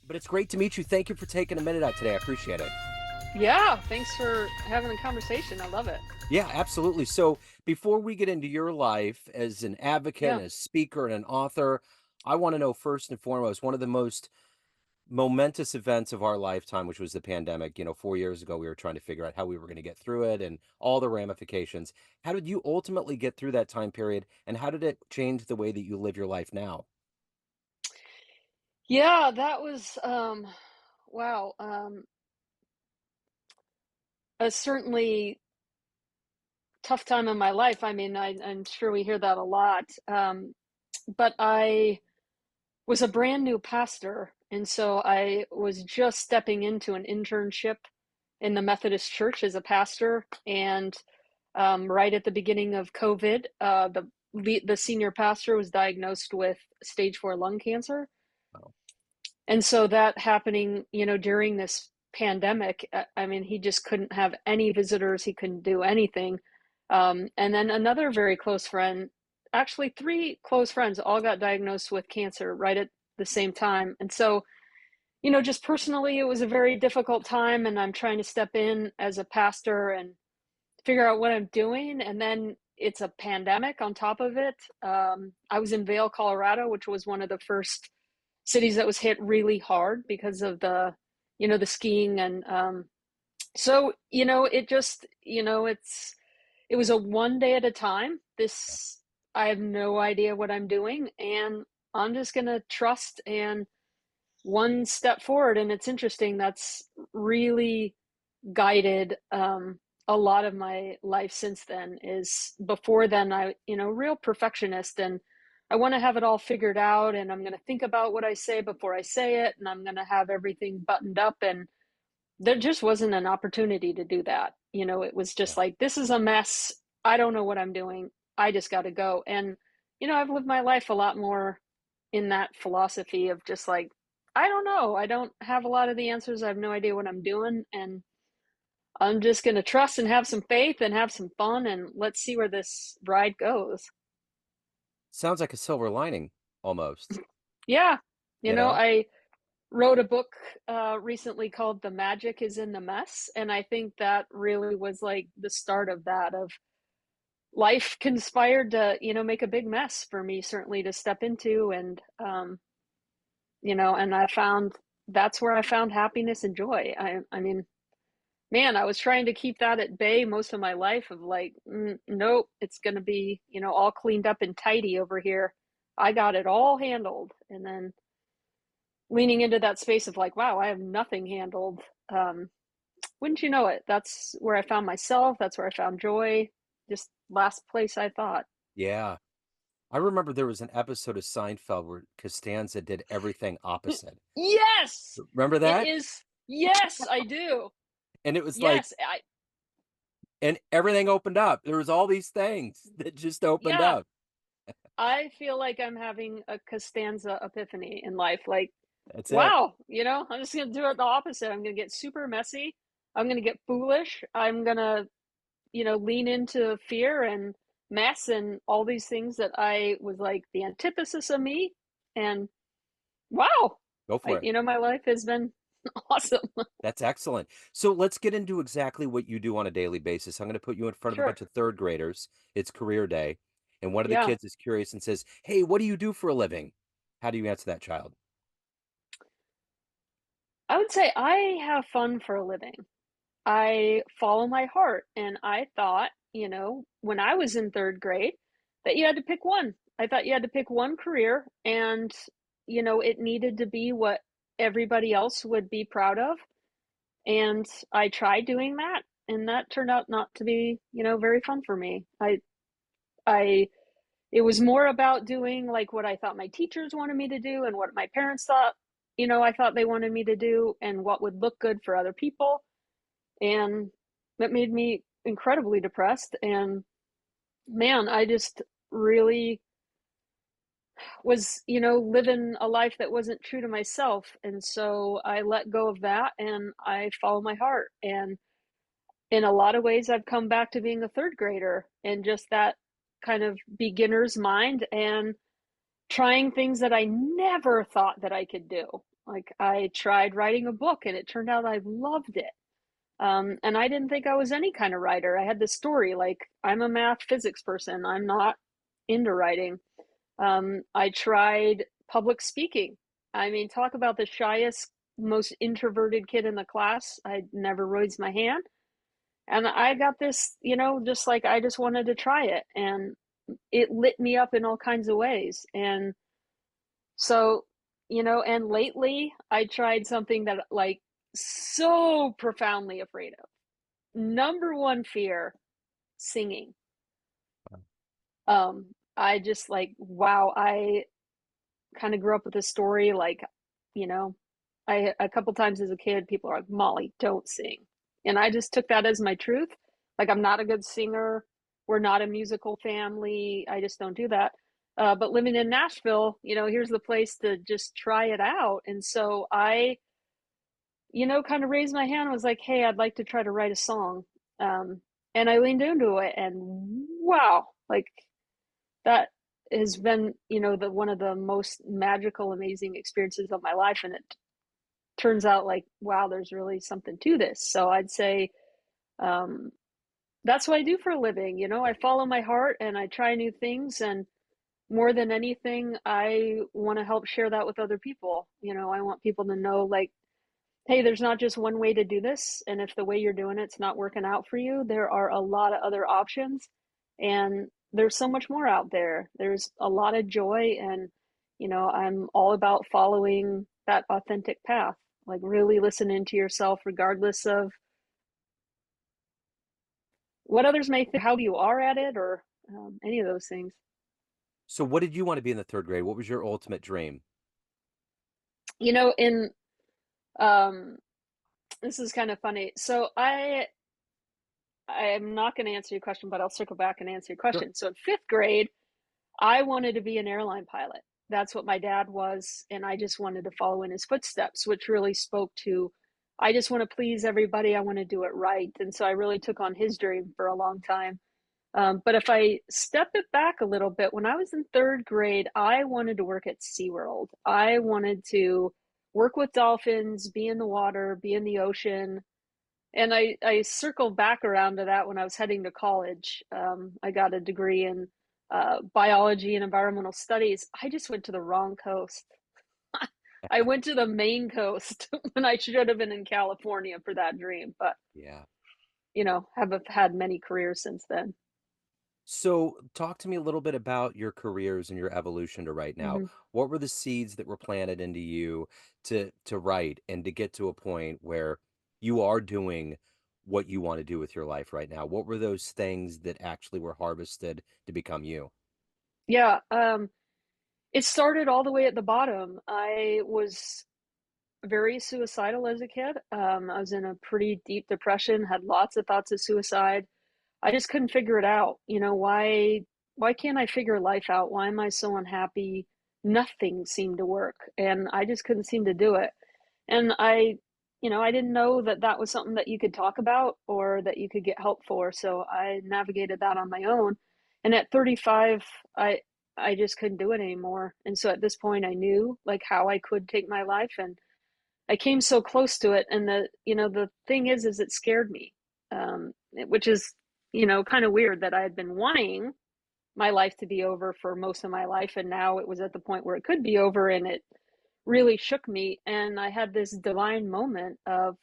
But it's great to meet you. Thank you for taking a minute out today. I appreciate it. Yeah, thanks for having the conversation. I love it. Yeah, absolutely. So before we get into your life as an advocate Yeah. and a speaker and an author, I want to know first and foremost, one of the most momentous events of our lifetime, which was the pandemic. 4 years ago, we were trying to figure out how we were going to get through it and all the ramifications. How did you ultimately get through that time period? And how did it change the way that you live your life now? Yeah, that was wow, a certainly tough time in my life. I mean, I'm sure we hear that a lot. But I was a brand new pastor, and so I was just stepping into an internship in the Methodist Church as a pastor. And right at the beginning of COVID, the senior pastor was diagnosed with stage 4 lung cancer. Oh, And so that happening, during this pandemic, I mean, he just couldn't have any visitors. He couldn't do anything. And then another very close friend, actually three close friends, all got diagnosed with cancer right at the same time. And so, just personally, it was a very difficult time. And I'm trying to step in as a pastor and figure out what I'm doing. And then it's a pandemic on top of it. I was in Vail, Colorado, which was one of the first cities that was hit really hard because of the skiing. And so it just it was a one day at a time. This I have no idea what I'm doing, and I'm just going to trust and one step forward. And it's interesting, that's really guided a lot of my life since then. Is before then I real perfectionist, and I want to have it all figured out, and I'm going to think about what I say before I say it, and I'm going to have everything buttoned up. And there just wasn't an opportunity to do that. It was yeah. just like, this is a mess. I don't know what I'm doing. I just got to go. And I've lived my life a lot more in that philosophy of just like, I don't know, I don't have a lot of the answers, I have no idea what I'm doing, and I'm just going to trust and have some faith and have some fun, and let's see where this ride goes. Sounds like a silver lining almost, Yeah. you know? I wrote a book recently called The Magic is in the Mess. And I think that really was like the start of that, of life conspired to, make a big mess for me, certainly to step into. And, and I found that's where I found happiness and joy. I mean, man, I was trying to keep that at bay most of my life, of like, nope, it's going to be, all cleaned up and tidy over here. I got it all handled. And then leaning into that space of like, wow, I have nothing handled. Um, wouldn't you know it? That's where I found myself. That's where I found joy. Just last place I thought. Yeah. I remember there was an episode of Seinfeld where Costanza did everything opposite. Yes, Remember it that? is. Yes, I do. And it was like, Yes, I, and everything opened up. There was all these things that just opened yeah, up. I feel like I'm having a Costanza epiphany in life. Like, That's it. wow, I'm just going to do it the opposite. I'm going to get super messy. I'm going to get foolish. I'm going to, lean into fear and mess and all these things that I was like the antithesis of me. And wow, Go for it. my life has been awesome. That's excellent. So let's get into exactly what you do on a daily basis. I'm going to put you in front of a Sure. bunch of third graders. It's career day. And one of the Yeah. kids is curious and says, "Hey, what do you do for a living?" How do you answer that child? I would say I have fun for a living. I follow my heart. And I thought, when I was in third grade, that you had to pick one. I thought you had to pick one career, and, it needed to be what everybody else would be proud of. And I tried doing that, and that turned out not to be, very fun for me. I, it was more about doing like what I thought my teachers wanted me to do and what my parents thought, I thought they wanted me to do, and what would look good for other people. And that made me incredibly depressed. And man, I just really was, living a life that wasn't true to myself. And so I let go of that and I follow my heart. And in a lot of ways, I've come back to being a third grader and just that kind of beginner's mind, and trying things that I never thought that I could do. Like I tried writing a book and it turned out I loved it. And I didn't think I was any kind of writer. I had this story like I'm a math physics person. I'm not into writing. I tried public speaking. I mean, talk about the shyest, most introverted kid in the class. I never raised my hand. And I got this, just like I just wanted to try it. And it lit me up in all kinds of ways. And so, and lately I tried something that like so profoundly afraid of. Number one fear, singing. I just like, wow, I kind of grew up with this story. Like, you know, I a couple times as a kid, people are like, Molly, don't sing. And I just took that as my truth. Like, I'm not a good singer. We're not a musical family. I just don't do that. But living in Nashville, here's the place to just try it out. And so I, kind of raised my hand and was like, hey, I'd like to try to write a song. Um, and I leaned into it and wow, like that has been, the one of the most magical, amazing experiences of my life. And it turns out like, wow, there's really something to this. So I'd say um, that's what I do for a living. I follow my heart and I try new things. And more than anything, I want to help share that with other people. I want people to know like, hey, there's not just one way to do this. And if the way you're doing it's not working out for you, there are a lot of other options. And there's so much more out there. There's a lot of joy. And, I'm all about following that authentic path, like really listening to yourself, regardless of what others may think, how you are at it, or any of those things. So what did you want to be in the third grade? What was your ultimate dream? In um, this is kind of funny. So I'm not going to answer your question, but I'll circle back and answer your Sure. question. So in fifth grade, I wanted to be an airline pilot. That's what my dad was, and I just wanted to follow in his footsteps, which really spoke to I just want to please everybody. I want to do it right. And so I really took on his dream for a long time. But if I step it back a little bit, when I was in third grade, I wanted to work at SeaWorld. I wanted to work with dolphins, be in the water, be in the ocean. And I circled back around to that when I was heading to college. I got a degree in biology and environmental studies. I just went to the wrong coast. I went to the Maine coast when I should have been in California for that dream. But, Yeah. have had many careers since then. So, talk to me a little bit about your careers and your evolution to right now. Mm-hmm. What were the seeds that were planted into you to write and to get to a point where you are doing what you want to do with your life right now? What were those things that actually were harvested to become you? Yeah. It started all the way at the bottom. I was very suicidal as a kid. I was in a pretty deep depression, had lots of thoughts of suicide. I just couldn't figure it out. Why can't I figure life out? Why am I so unhappy? Nothing seemed to work, and I just couldn't seem to do it. And I didn't know that that was something that you could talk about or that you could get help for. So I navigated that on my own. And at 35, I just couldn't do it anymore. And so at this point, I knew like how I could take my life, and I came so close to it. And the thing is it scared me, which is, kind of weird that I had been wanting my life to be over for most of my life. And now it was at the point where it could be over, and it really shook me. And I had this divine moment of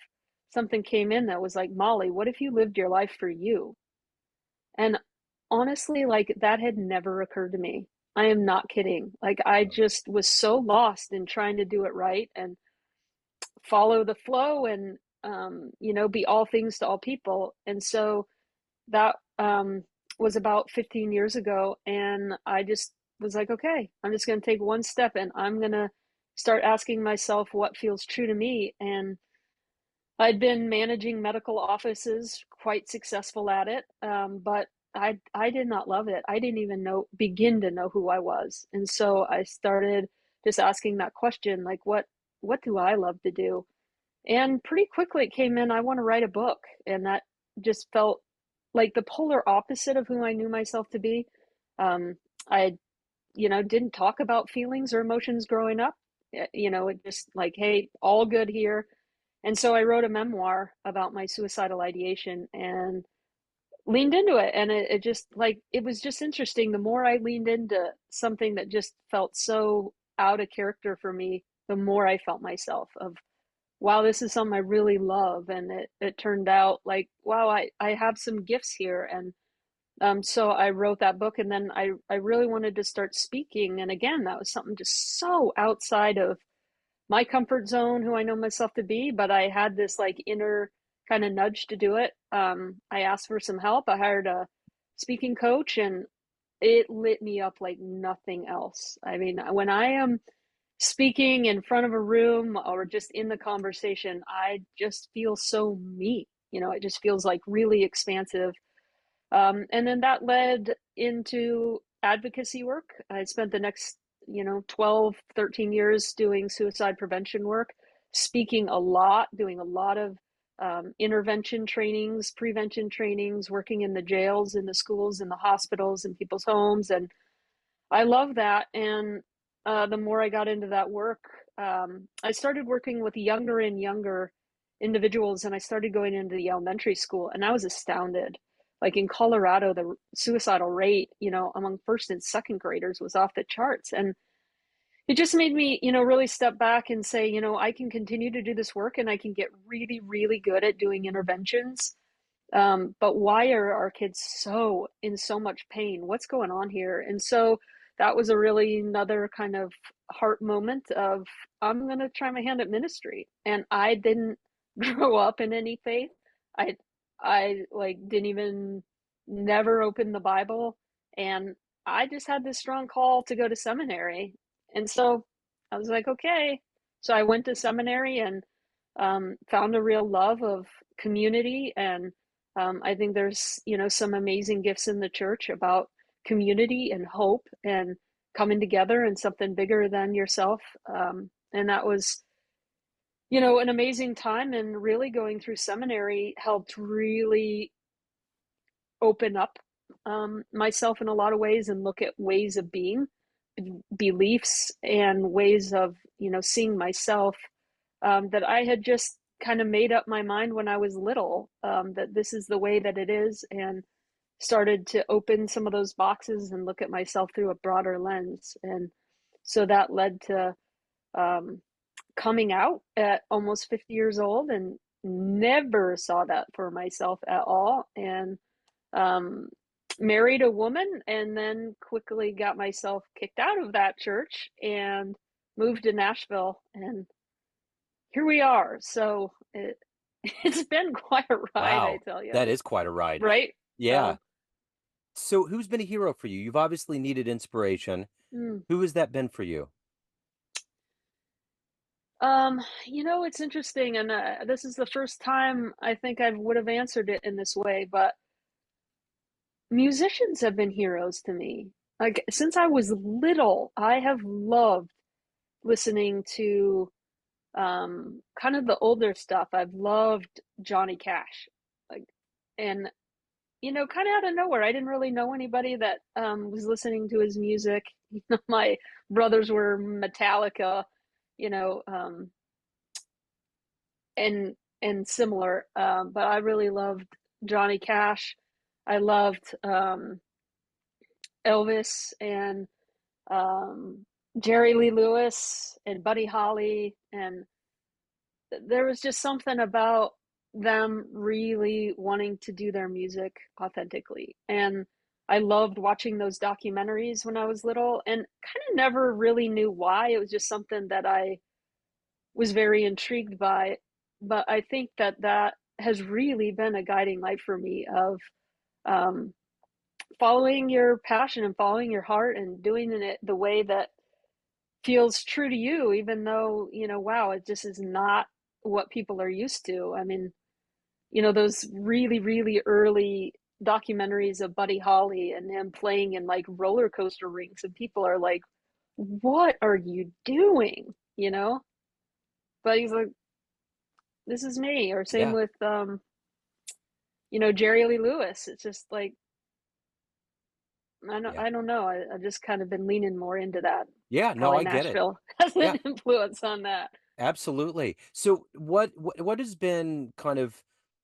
something came in that was like, Molly, what if you lived your life for you? And honestly, like that had never occurred to me. I am not kidding. Like I just was so lost in trying to do it right and follow the flow and be all things to all people. And so that was about 15 years ago, and I just was like, okay, I'm just going to take one step and I'm going to start asking myself what feels true to me. And I'd been managing medical offices, quite successful at it, but I did not love it. I didn't even begin to know who I was. And so I started just asking that question, like what do I love to do? And pretty quickly it came in, I want to write a book. And that just felt like the polar opposite of who I knew myself to be. I, didn't talk about feelings or emotions growing up. it just like, hey, all good here. And so I wrote a memoir about my suicidal ideation and leaned into it. And it just like, it was just interesting. The more I leaned into something that just felt so out of character for me, the more I felt myself of, wow, this is something I really love. And it turned out like, wow, I have some gifts here. And so I wrote that book, and then I really wanted to start speaking. And again, that was something just so outside of my comfort zone, who I know myself to be, but I had this like inner kind of nudge to do it. I asked for some help. I hired a speaking coach, and it lit me up like nothing else. I mean, when I am speaking in front of a room or just in the conversation, I just feel so me. It just feels like really expansive. And then that led into advocacy work. I spent the next, 12, 13 years doing suicide prevention work, speaking a lot, doing a lot of intervention trainings, prevention trainings, working in the jails, in the schools, in the hospitals, in people's homes. And I love that. And the more I got into that work, I started working with younger and younger individuals, and I started going into the elementary school, and I was astounded. Like in Colorado, the suicidal rate, among first and second graders was off the charts. And it just made me, really step back and say, I can continue to do this work and I can get really, really good at doing interventions. But why are our kids so in so much pain? What's going on here? And so that was a really another kind of heart moment of, I'm going to try my hand at ministry. And I didn't grow up in any faith. I I like didn't even never open the Bible, and I just had this strong call to go to seminary. And so I was like, okay. So I went to seminary and found a real love of community. And I think there's, some amazing gifts in the church about community and hope and coming together and something bigger than yourself. And that was, an amazing time. And really going through seminary helped really open up myself in a lot of ways and look at ways of being, beliefs, and ways of, seeing myself that I had just kind of made up my mind when I was little, that this is the way that it is, and started to open some of those boxes and look at myself through a broader lens. And so that led to um, coming out at almost 50 years old, and never saw that for myself at all. And um, married a woman, and then quickly got myself kicked out of that church and moved to Nashville. And here we are. So it's been quite a ride, I Wow, tell you. that is quite a ride. Right? Yeah. So, So who's been a hero for you? You've obviously needed inspiration. mm. Who has that been for you? It's interesting, and this is the first time I think I would have answered it in this way, but musicians have been heroes to me. Like since I was little, I have loved listening to kind of the older stuff. I've loved Johnny Cash. Like, and kind of out of nowhere, I didn't really know anybody that was listening to his music. My brothers were Metallica, you know, um and similar. But I really loved Johnny Cash. I loved Elvis and um, Jerry Lee Lewis and Buddy Holly, and there was just something about them really wanting to do their music authentically. And I loved watching those documentaries when I was little, and kind of never really knew why. It was just something that I was very intrigued by. But I think that has really been a guiding light for me of um, following your passion and following your heart and doing it the way that feels true to you, even though, wow, it just is not what people are used to. I mean, those really, really early documentaries of Buddy Holly and him playing in like roller coaster rinks, and people are like, what are you doing? But he's like, this is me. Or same Yeah. with Jerry Lee Lewis. It's just like Yeah. I don't know. I've just kind of been leaning more into that. Yeah, no, Probably I get it. Nashville has an Yeah. influence on that. Absolutely. So what has been kind of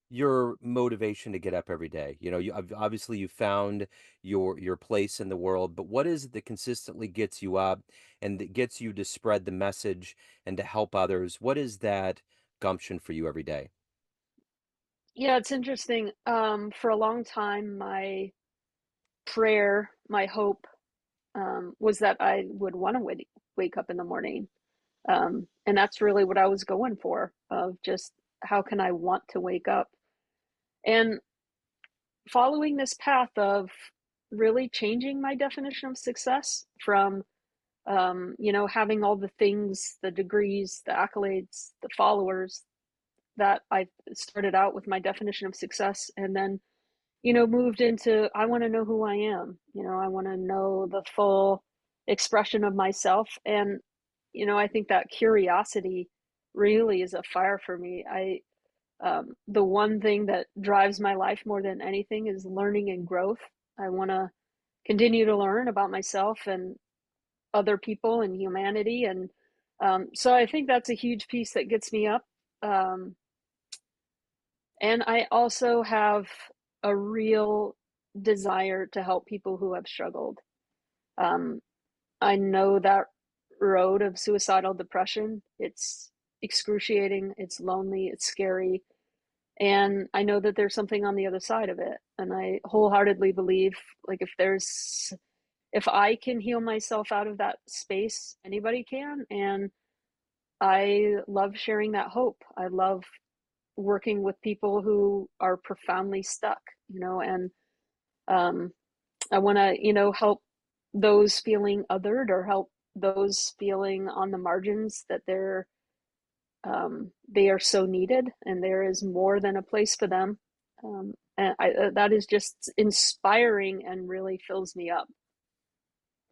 your motivation to get up every day? You know, obviously you found your place in the world, but what is it that consistently gets you up and that gets you to spread the message and to help others? What is that gumption for you every day? Yeah, it's interesting. For a long time, my prayer, my hope, was that I would want to wake up in the morning. And that's really what I was going for, of just how can I want to wake up? And following this path of really changing my definition of success from, having all the things, the degrees, the accolades, the followers that I started out with my definition of success, and then, moved into, I want to know who I am. I want to know the full expression of myself. And, I think that curiosity really is a fire for me. The one thing that drives my life more than anything is learning and growth. I want to continue to learn about myself and other people and humanity. And so I think that's a huge piece that gets me up. Um, and I also have a real desire to help people who have struggled. Um, I know that road of suicidal depression, it's excruciating, it's lonely, it's scary. And I know that there's something on the other side of it. And I wholeheartedly believe, like, if I can heal myself out of that space, anybody can. And I love sharing that hope. I love working with people who are profoundly stuck, and um, I want to, help those feeling othered, or help those feeling on the margins, that they are so needed and there is more than a place for them. That is just inspiring and really fills me up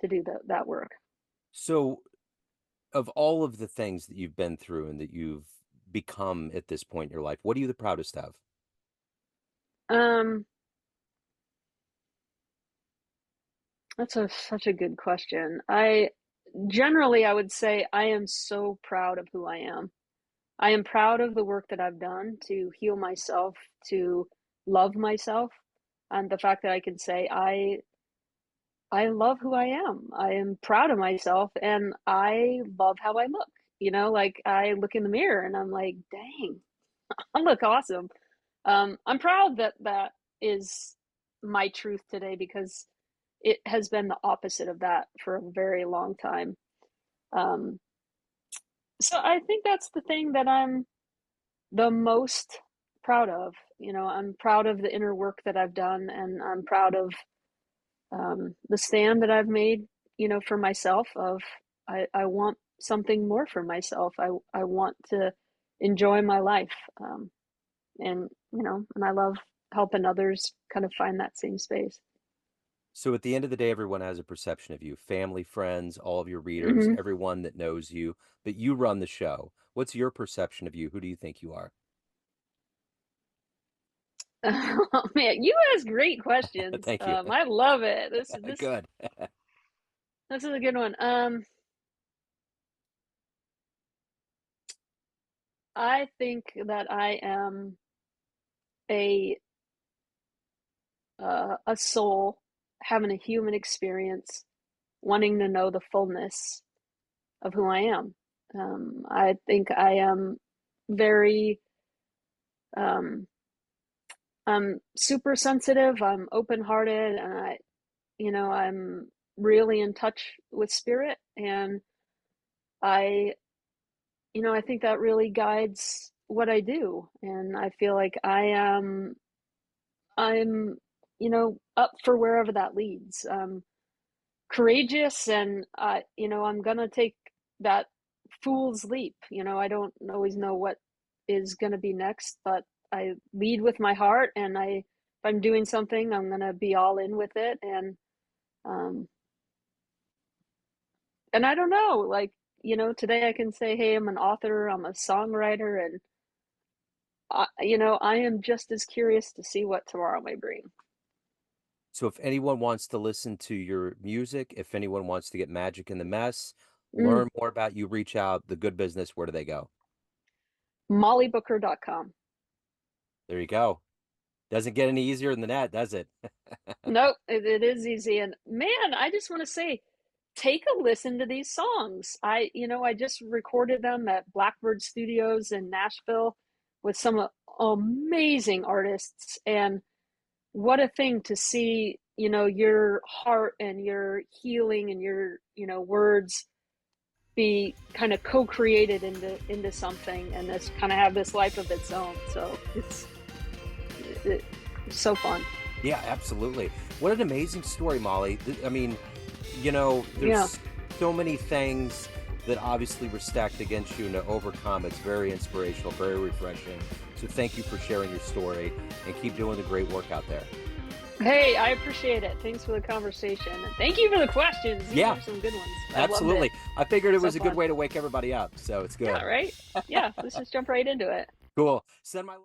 to do that work. So, of all of the things that you've been through and that you've become at this point in your life, what are you the proudest of? Um, that's such a good question. I would say I am so proud of who I am. I am proud of the work that I've done to heal myself, to love myself, and the fact that I can say I love who I am. I am proud of myself and I love how I look. Like, I look in the mirror and I'm like, dang, I look awesome. I'm proud that that is my truth today, because it has been the opposite of that for a very long time. Um, so I think that's the thing that I'm the most proud of. I'm proud of the inner work that I've done, and I'm proud of the stand that I've made, for myself. Of I want something more for myself. I want to enjoy my life, and and I love helping others kind of find that same space. So at the end of the day, everyone has a perception of you, family, friends, all of your readers, Hmm. everyone that knows you, but you run the show. What's your perception of you? Who do you think you are? Oh man, you ask great questions. Thank you. I love it. This Good. this is a good one. I think that I am a a soul having a human experience, wanting to know the fullness of who I am. I think I am very, um, I'm super sensitive. I'm open hearted, and I'm really in touch with spirit. And I, I think that really guides what I do. And I feel like I'm, up for wherever that leads. Courageous, and I'm gonna take that fool's leap. I don't always know what is gonna be next, but I lead with my heart, and if I'm doing something, I'm gonna be all in with it. Um and I don't know, like, today I can say, hey, I'm an author, I'm a songwriter, and I am just as curious to see what tomorrow may bring. So if anyone wants to listen to your music, if anyone wants to get Magic in the Mess, Mm, learn more about you, reach out, the good business, where do they go? mollybooker.com. There you go. Doesn't get any easier than that, does it? Nope, it is easy. And man, I just want to say, take a listen to these songs. I just recorded them at Blackbird Studios in Nashville with some amazing artists. And what a thing to see, your heart and your healing and your words be kind of co-created into something and this kind of have this life of its own. So it's so fun. Yeah, absolutely. What an amazing story, Molly. I mean, Yeah. there's so many things that obviously were stacked against you and to overcome. It's very inspirational, very refreshing. So thank you for sharing your story and keep doing the great work out there. Hey, I appreciate it. Thanks for the conversation. And thank you for the questions. These Yeah, are some good ones. I loved it. absolutely. I figured it So was a good fun. way to wake everybody up. So it's Yeah, good. right? Yeah, let's just jump right into it. Cool. Send my